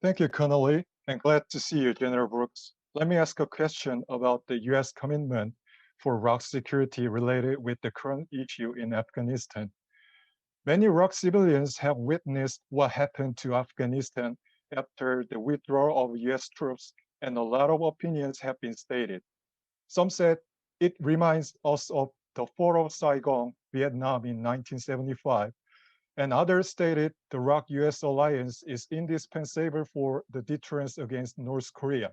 Thank you, Connolly, and glad to see you, General Brooks. Let me ask a question about the U.S. commitment for ROK security related with the current issue in Afghanistan. Many ROK civilians have witnessed what happened to Afghanistan after the withdrawal of U.S. troops, and a lot of opinions have been stated. Some said it reminds us of the fall of Saigon, Vietnam in 1975, and others stated the ROK-U.S. alliance is indispensable for the deterrence against North Korea.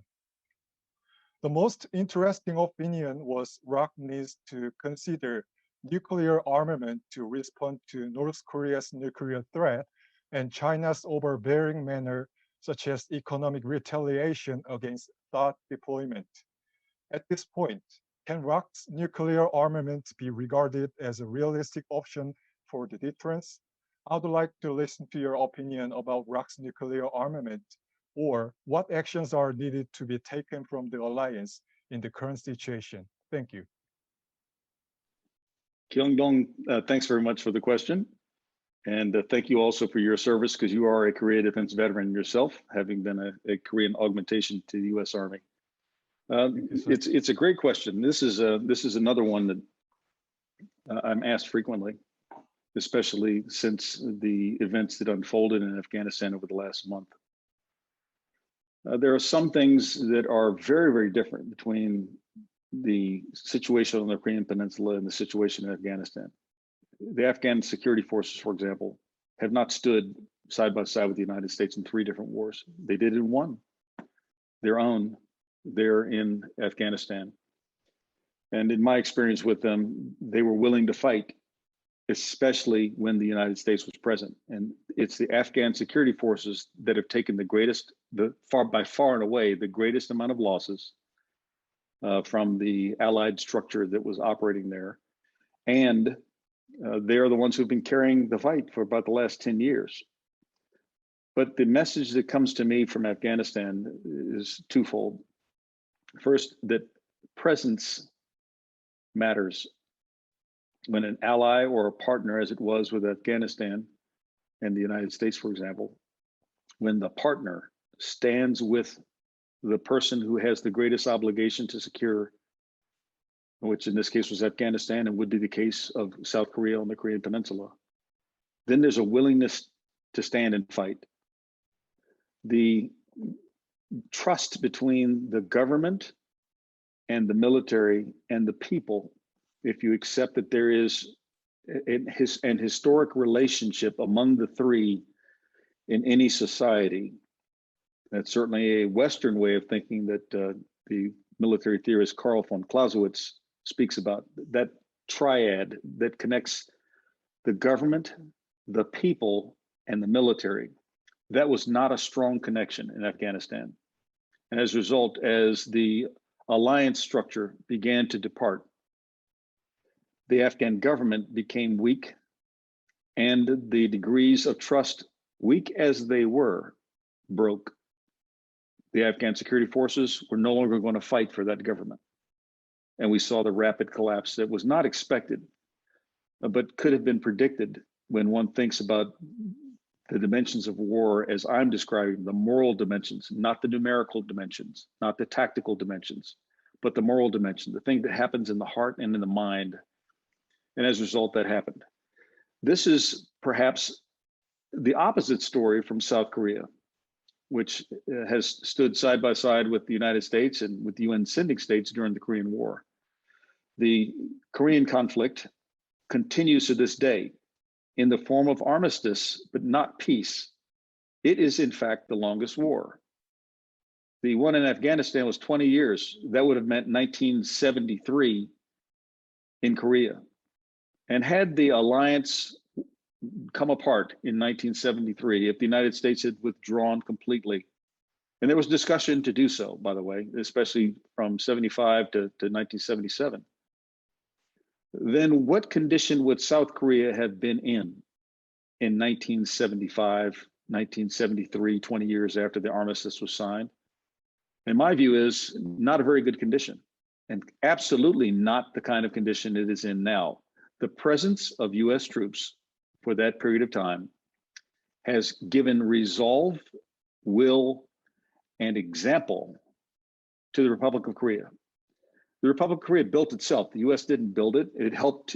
The most interesting opinion was ROK needs to consider nuclear armament to respond to North Korea's nuclear threat and China's overbearing manner, such as economic retaliation against THAAD deployment. At this point, can ROK's nuclear armament be regarded as a realistic option for the deterrence? I'd like to listen to your opinion about ROK's nuclear armament, or what actions are needed to be taken from the alliance in the current situation. Thank you. Kyung-dong, thanks very much for the question. And thank you also for your service, because you are a Korea defense veteran yourself, having been a Korean augmentation to the U.S. Army. It's a great question. This is another one that I'm asked frequently, especially since the events that unfolded in Afghanistan over the last month. There are some things that are very, very different between the situation on the Korean Peninsula and the situation in Afghanistan. The Afghan security forces, for example, have not stood side by side with the United States in 3 different wars. They did in one, their own, there in Afghanistan. And in my experience with them, they were willing to fight, especially when the United States was present. And it's the Afghan security forces that have taken by far and away, the greatest amount of losses from the allied structure that was operating there. And they are the ones who've been carrying the fight for about the last 10 years. But the message that comes to me from Afghanistan is twofold. First, that presence matters. When an ally or a partner, as it was with Afghanistan and the United States, for example, when the partner stands with the person who has the greatest obligation to secure, which in this case was Afghanistan and would be the case of South Korea on the Korean Peninsula, then there's a willingness to stand and fight. The trust between the government and the military and the people, if you accept that there is an historic relationship among the 3 in any society, that's certainly a Western way of thinking that the military theorist Karl von Clausewitz speaks about, that triad that connects the government, the people, and the military. That was not a strong connection in Afghanistan. And as a result, as the alliance structure began to depart, the Afghan government became weak, and the degrees of trust, weak as they were, broke. The Afghan security forces were no longer going to fight for that government. And we saw the rapid collapse that was not expected, but could have been predicted when one thinks about the dimensions of war as I'm describing, the moral dimensions, not the numerical dimensions, not the tactical dimensions, but the moral dimension, the thing that happens in the heart and in the mind. And as a result, that happened. This is perhaps the opposite story from South Korea, which has stood side by side with the United States and with the UN sending states during the Korean War. The Korean conflict continues to this day in the form of armistice, but not peace. It is, in fact, the longest war. The one in Afghanistan was 20 years. That would have meant 1973 in Korea. And had the alliance come apart in 1973, if the United States had withdrawn completely, and there was discussion to do so, by the way, especially from 75 to 1977, then what condition would South Korea have been in 1975, 1973, 20 years after the armistice was signed? And my view is not a very good condition, and absolutely not the kind of condition it is in now. The presence of U.S. troops for that period of time has given resolve will, and example to the Republic of Korea. The Republic of Korea built itself. The U.S. didn't build it. It helped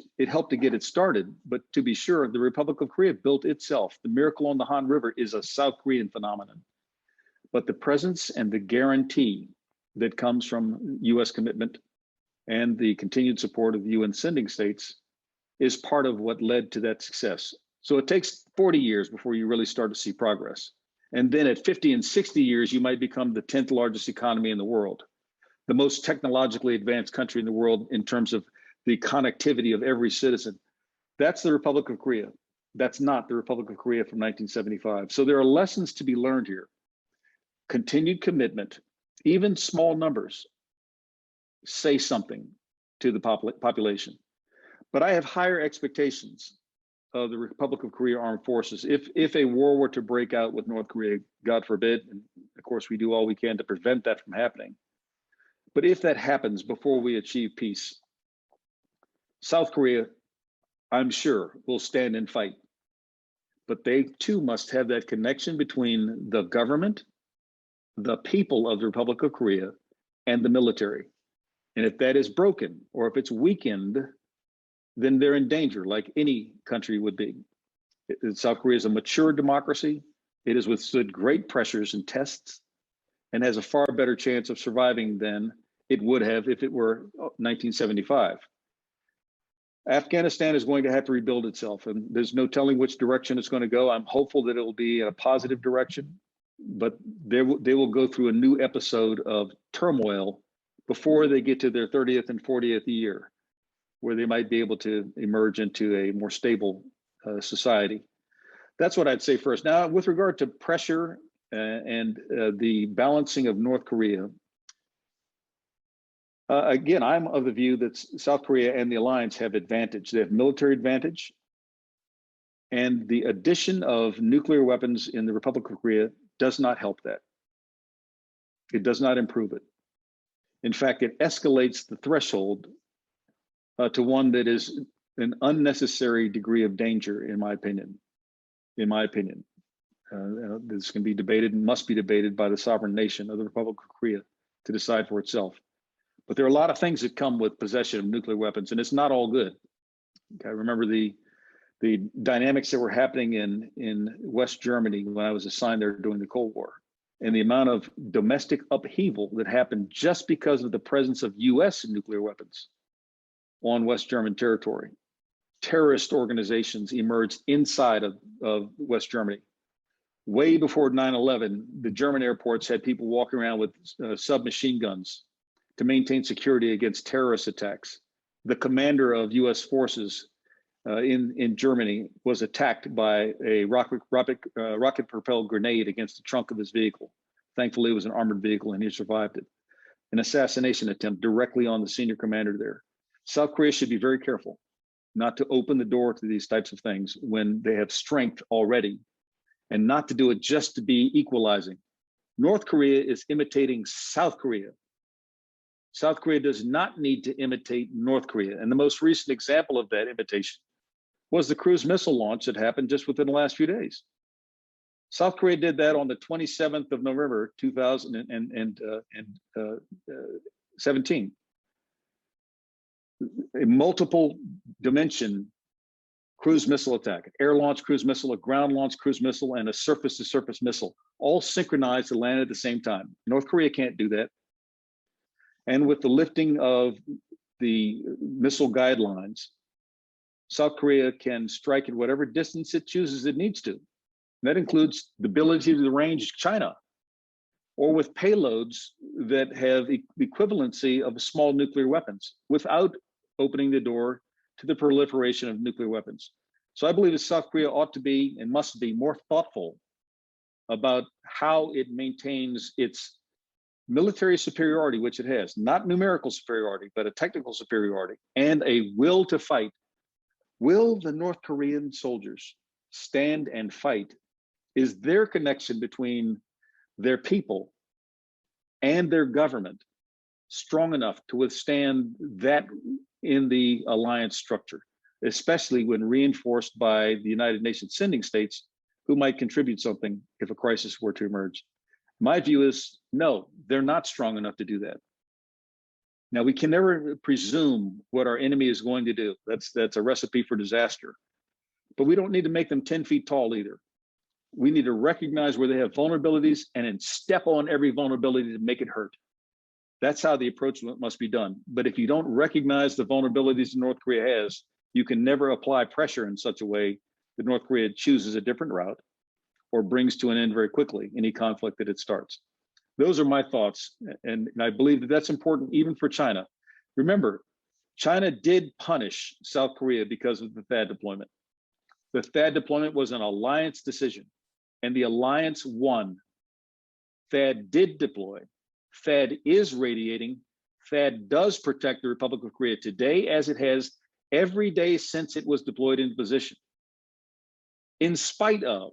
to get it started. But to be sure, the Republic of Korea built itself. The miracle on the Han River is a South Korean phenomenon. But the presence and the guarantee that comes from U.S. commitment and the continued support of the UN sending states is part of what led to that success. So it takes 40 years before you really start to see progress. And then at 50 and 60 years, you might become the 10th largest economy in the world, the most technologically advanced country in the world in terms of the connectivity of every citizen. That's the Republic of Korea. That's not the Republic of Korea from 1975. So there are lessons to be learned here. Continued commitment, even small numbers, say something to the population. But I have higher expectations of the Republic of Korea Armed Forces. If a war were to break out with North Korea, God forbid, and of course we do all we can to prevent that from happening. But if that happens before we achieve peace, South Korea, I'm sure, will stand and fight. But they too must have that connection between the government, the people of the Republic of Korea, and the military. And if that is broken, or if it's weakened, then they're in danger, like any country would be. South Korea is a mature democracy. It has withstood great pressures and tests and has a far better chance of surviving than it would have if it were 1975. Afghanistan is going to have to rebuild itself, and there's no telling which direction it's going to go. I'm hopeful that it will be in a positive direction, but they will go through a new episode of turmoil before they get to their 30th and 40th year, where they might be able to emerge into a more stable society. That's what I'd say first. Now, with regard to pressure and the balancing of North Korea, again, I'm of the view that South Korea and the alliance have advantage. They have military advantage, and the addition of nuclear weapons in the Republic of Korea does not help that. It does not improve it. In fact, it escalates the threshold to one that is an unnecessary degree of danger, in my opinion. This can be debated and must be debated by the sovereign nation of the Republic of Korea to decide for itself. But there are a lot of things that come with possession of nuclear weapons, and it's not all good. Okay, I remember the dynamics that were happening in West Germany when I was assigned there during the Cold War, and the amount of domestic upheaval that happened just because of the presence of U.S. nuclear weapons on West German territory. Terrorist organizations emerged inside of West Germany. Way before 9/11, the German airports had people walking around with submachine guns to maintain security against terrorist attacks. The commander of U.S. forces in Germany was attacked by a rocket-propelled grenade against the trunk of his vehicle. Thankfully, it was an armored vehicle and he survived it. An assassination attempt directly on the senior commander there. South Korea should be very careful not to open the door to these types of things when they have strength already, and not to do it just to be equalizing. North Korea is imitating South Korea. South Korea does not need to imitate North Korea. And the most recent example of that imitation was the cruise missile launch that happened just within the last few days. South Korea did that on the 27th of November, 2017. A multiple dimension cruise missile attack, air launch cruise missile, a ground launch cruise missile, and a surface to surface missile, all synchronized to land at the same time. North Korea can't do that. And with the lifting of the missile guidelines, South Korea can strike at whatever distance it chooses it needs to. And that includes the ability to range China, or with payloads that have the equivalency of small nuclear weapons without opening the door to the proliferation of nuclear weapons. So I believe that South Korea ought to be and must be more thoughtful about how it maintains its military superiority, which it has, not numerical superiority, but a technical superiority and a will to fight. Will the North Korean soldiers stand and fight? Is their connection between their people and their government strong enough to withstand that in the alliance structure, especially when reinforced by the United Nations sending states who might contribute something if a crisis were to emerge? My view is no, they're not strong enough to do that. Now, we can never presume what our enemy is going to do. That's a recipe for disaster. But we don't need to make them 10 feet tall either. We need to recognize where they have vulnerabilities and then step on every vulnerability to make it hurt. That's how the approach must be done. But if you don't recognize the vulnerabilities North Korea has, you can never apply pressure in such a way that North Korea chooses a different route or brings to an end very quickly any conflict that it starts. Those are my thoughts. And I believe that that's important even for China. Remember, China did punish South Korea because of the THAAD deployment. The THAAD deployment was an alliance decision, and the alliance won. THAAD did deploy. THAAD is radiating. THAAD does protect the Republic of Korea today, as it has every day since it was deployed into position, in spite of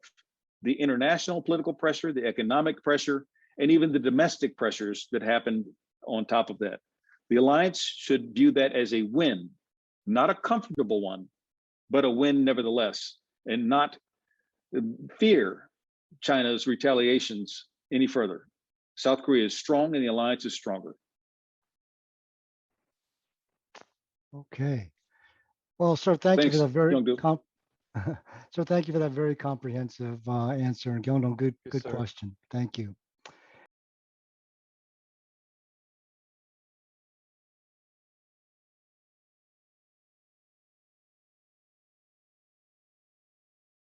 the international political pressure, the economic pressure, and even the domestic pressures that happened on top of that. The alliance should view that as a win, not a comfortable one, but a win nevertheless, and not fear China's retaliations any further. South Korea is strong and the alliance is stronger. Okay. Well, sir, thank you for that very so thank you for that very comprehensive answer. And Gyeongdong, good Yes, sir. question. Thank you.